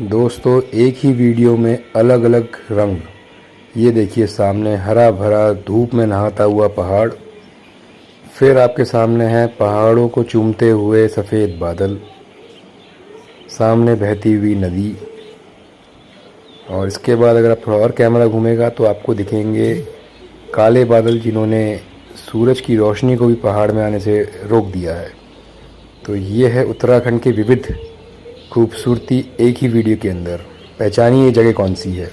दोस्तों एक ही वीडियो में अलग अलग रंग। ये देखिए सामने हरा भरा धूप में नहाता हुआ पहाड़, फिर आपके सामने है पहाड़ों को चूमते हुए सफ़ेद बादल, सामने बहती हुई नदी, और इसके बाद अगर आप थोड़ा और कैमरा घूमेगा तो आपको दिखेंगे काले बादल जिन्होंने सूरज की रोशनी को भी पहाड़ में आने से रोक दिया है। तो ये है उत्तराखंड की विविध खूबसूरती एक ही वीडियो के अंदर। पहचानिए ये जगह कौन सी है।